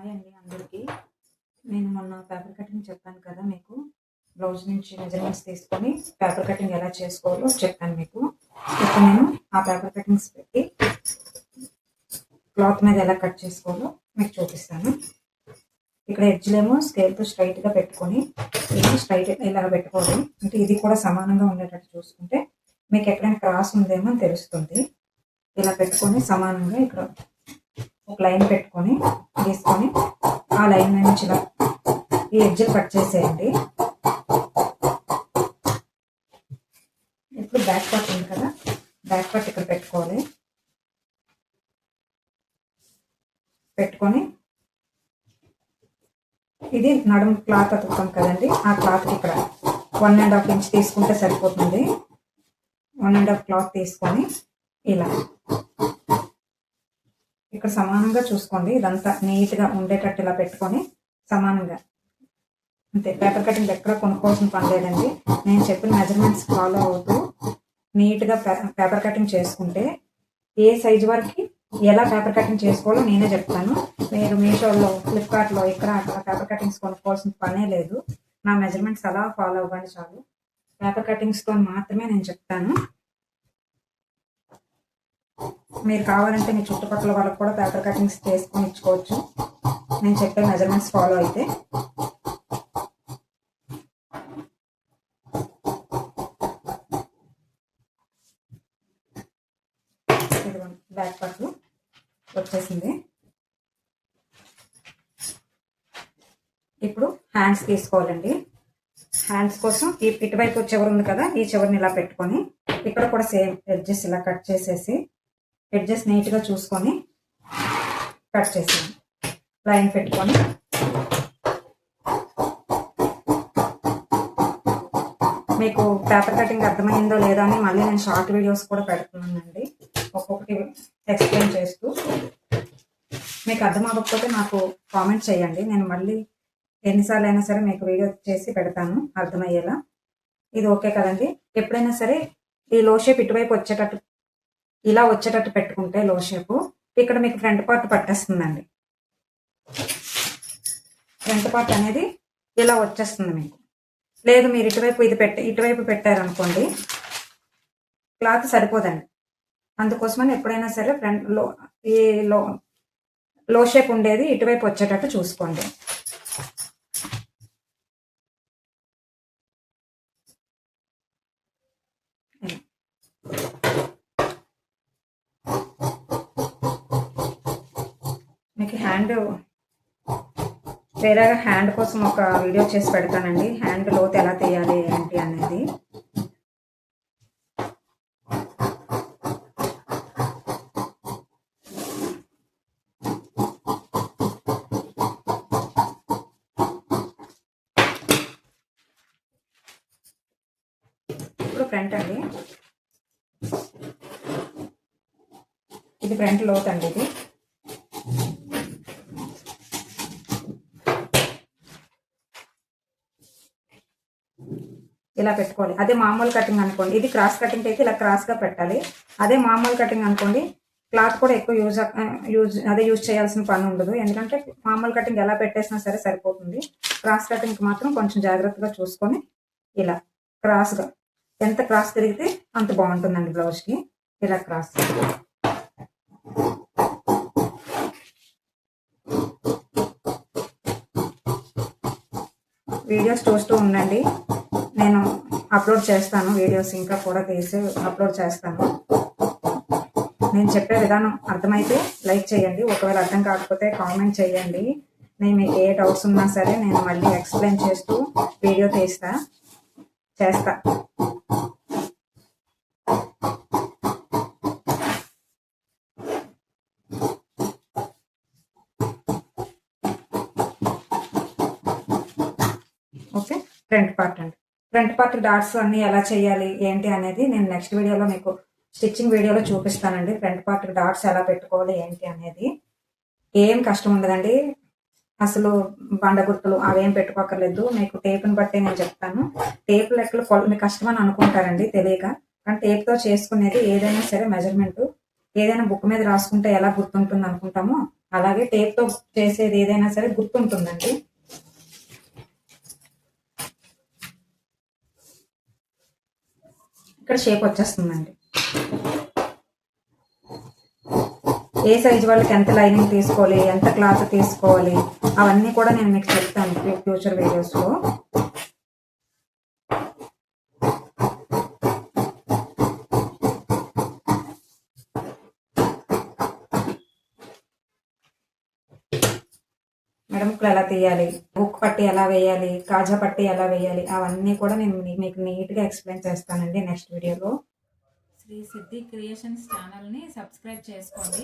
Hi అండి అందరికీ. నేను మొన్న పేపర్ కటింగ్ చెప్పాను కదా మీకు. బ్లౌజ్ నుంచి మెజర్మెంట్స్ తీసుకొని పేపర్ కటింగ్ ఎలా చేసుకోవాలో చెప్పాను మీకు. ఇప్పుడు నేను ఆ పేపర్ కటింగ్స్ పెట్టి క్లాత్ మీద ఎలా కట్ చేసుకోవాలో మీకు చూపిస్తాను. ఇక్కడ ఎడ్జ్లేమో స్కేల్తో స్ట్రైట్గా పెట్టుకొని ఇది స్ట్రైట్ ఇలా పెట్టుకోవాలి. అంటే ఇది కూడా సమానంగా ఉండేటట్టు చూసుకుంటే మీకు ఎక్కడైనా క్రాస్ ఉందేమో అని తెలుస్తుంది. ఇలా పెట్టుకొని సమానంగా ఇక్కడ ఒక లైన్ పెట్టుకొని గీసుకొని ఆ లైన్ నుంచి ఇలా ఈ ఎడ్జ్లు కట్ చేసేయండి. ఇప్పుడు బ్యాక్ పార్ట్ ఉంది కదా, బ్యాక్ పార్ట్ ఇక్కడ పెట్టుకోవాలి. పెట్టుకొని ఇది నడుము క్లాత్ అతుకుతాం కదండి, ఆ క్లాత్కి ఇక్కడ 1.5 ఇంచ్ తీసుకుంటే సరిపోతుంది. 1.5 క్లాత్ తీసుకొని ఇలా ఇక్కడ సమానంగా చూసుకోండి. ఇదంతా నీట్గా ఉండేటట్టు ఇలా పెట్టుకొని సమానంగా అంతే. పేపర్ కటింగ్ ఎక్కడ కొనుక్కోవాల్సిన పని లేదండి. నేను చెప్పిన మెజర్మెంట్స్ ఫాలో అవుతూ నీట్గా పేపర్ కటింగ్ చేసుకుంటే ఏ సైజు వరకు ఎలా పేపర్ కటింగ్ చేసుకోవాలో నేనే చెప్తాను. మీరు మీషోలో, ఫ్లిప్కార్ట్లో ఇక్కడ అక్కడ పేపర్ కటింగ్స్ కొనుక్కోవాల్సిన పనే లేదు. నా మెజర్మెంట్స్ అలా ఫాలో అవ్వండి చాలు. పేపర్ కటింగ్స్తో మాత్రమే నేను చెప్తాను. మీరు కావాలంటే మీ చుట్టుపక్కల వాళ్ళకి కూడా పేపర్ కటింగ్స్ చేసుకొని ఇచ్చుకోవచ్చు నేను చెప్పే మెజర్మెంట్స్ ఫాలో అయితే. బ్యాక్ పార్ట్ వచ్చేసింది. ఇప్పుడు హ్యాండ్స్ తీసుకోవాలండి. హ్యాండ్స్ కోసం ఈ ఇటువైపు చివరి ఉంది కదా, ఈ చివరిని ఇలా పెట్టుకొని ఇక్కడ కూడా సేమ్ ఎడ్జెస్ ఇలా కట్ చేసేసి ఎడ్జెస్ నీట్గా చూసుకొని కట్ చేసేయండి. లైన్ పెట్టుకొని మీకు పేపర్ కటింగ్ అర్థమైందో లేదో అని మళ్ళీ నేను షార్ట్ వీడియోస్ కూడా పెడుతున్నానండి, ఒక్కొక్కటి ఎక్స్ప్లెయిన్ చేస్తూ. మీకు అర్థం అవ్వకపోతే నాకు కామెంట్ చేయండి, నేను మళ్ళీ ఎన్నిసార్లు అయినా సరే మీకు వీడియో చేసి పెడతాను అర్థమయ్యేలా. ఇది ఓకే కదండి. ఎప్పుడైనా సరే ఈ లో షేప్ ఇటువైపు వచ్చేటట్టు ఇలా వచ్చేటట్టు పెట్టుకుంటే లో షేపు ఇక్కడ మీకు ఫ్రంట్ పార్ట్ పట్టేస్తుందండి. ఫ్రంట్ పార్ట్ అనేది ఇలా వచ్చేస్తుంది మీకు. లేదు మీరు ఇటువైపు ఇటువైపు పెట్టారనుకోండి క్లాత్ సరిపోదండి. అందుకోసమని ఎప్పుడైనా సరే ఫ్రంట్లో ఈ లో షేప్ ఉండేది ఇటువైపు వచ్చేటట్టు చూసుకోండి. మీకు హ్యాండ్ వేరేగా హ్యాండ్ కోసం ఒక వీడియో చేసి పెడతానండి, హ్యాండ్ లోతు ఎలా తీయాలి ఏంటి అనేది. ఇప్పుడు ఫ్రంట్ అండి, ఇది ఫ్రంట్ లోతు అండి. ఇది ఇలా పెట్టుకోవాలి. అదే మామూలు కటింగ్ అనుకోండి, ఇది క్రాస్ కటింగ్ అయితే ఇలా క్రాస్గా పెట్టాలి. అదే మామూలు కటింగ్ అనుకోండి క్లాత్ కూడా ఎక్కువ యూజ్ చేయాల్సిన పని ఉండదు. ఎందుకంటే మామూలు కటింగ్ ఎలా పెట్టేసినా సరే సరిపోతుంది. క్రాస్ కటింగ్కి మాత్రం కొంచెం జాగ్రత్తగా చూసుకొని ఇలా క్రాస్గా, ఎంత క్రాస్ తిరిగితే అంత బాగుంటుందండి బ్లౌజ్కి. ఇలా క్రాస్ వీడియోస్ చూస్తూ ఉండండి, నేను అప్లోడ్ చేస్తాను. వీడియోస్ ఇంకా కూడా తీసి అప్లోడ్ చేస్తాను. నేను చెప్పే విధానం అర్థమైతే లైక్ చేయండి, ఒకవేళ అర్థం కాకపోతే కామెంట్ చేయండి. నేను మీకు ఏ డౌట్స్ ఉన్నా సరే నేను మళ్ళీ ఎక్స్ప్లెయిన్ చేస్తూ వీడియో చేస్తా. ఓకే, ఫ్రంట్ పార్ట్ అండి. ఫ్రంట్ పార్ట్ డాట్స్ అన్నీ ఎలా చేయాలి ఏంటి అనేది నేను నెక్స్ట్ వీడియోలో మీకు స్టిచ్చింగ్ వీడియోలో చూపిస్తానండి. ఫ్రంట్ పార్ట్ డాట్స్ ఎలా పెట్టుకోవాలి ఏంటి అనేది ఏం కష్టం ఉండదండి. అసలు బండ గుర్తులు అవేం పెట్టుకోకర్లేదు. మీకు టేప్ని బట్టి నేను చెప్తాను. టేప్ లెక్కలు మీకు కష్టమని అనుకుంటారండి తెలియక, కానీ టేప్తో చేసుకునేది ఏదైనా సరే మెజర్మెంట్ ఏదైనా బుక్ మీద రాసుకుంటే ఎలా గుర్తుంటుంది అనుకుంటామో అలాగే టేప్తో చేసేది ఏదైనా సరే గుర్తుంటుందండి. ఇక్కడ షేప్ వచ్చేస్తుందండి. ఏ సైజు వాళ్ళకి ఎంత లైనింగ్ తీసుకోవాలి, ఎంత క్లాత్ తీసుకోవాలి, అవన్నీ కూడా నేను మీకు చెప్తాను ఫ్యూచర్ వీడియోస్లో. మెడముక్కలు ఎలా తీయాలి, హుక్ పట్టి ఎలా వేయాలి, కాజా పట్టి ఎలా వేయాలి, అవన్నీ కూడా నేను మీకు నీట్గా ఎక్స్ప్లెయిన్ చేస్తానండి నెక్స్ట్ వీడియోలో. శ్రీ సిద్ధి క్రియేషన్స్ ఛానల్ని సబ్స్క్రైబ్ చేసుకోండి.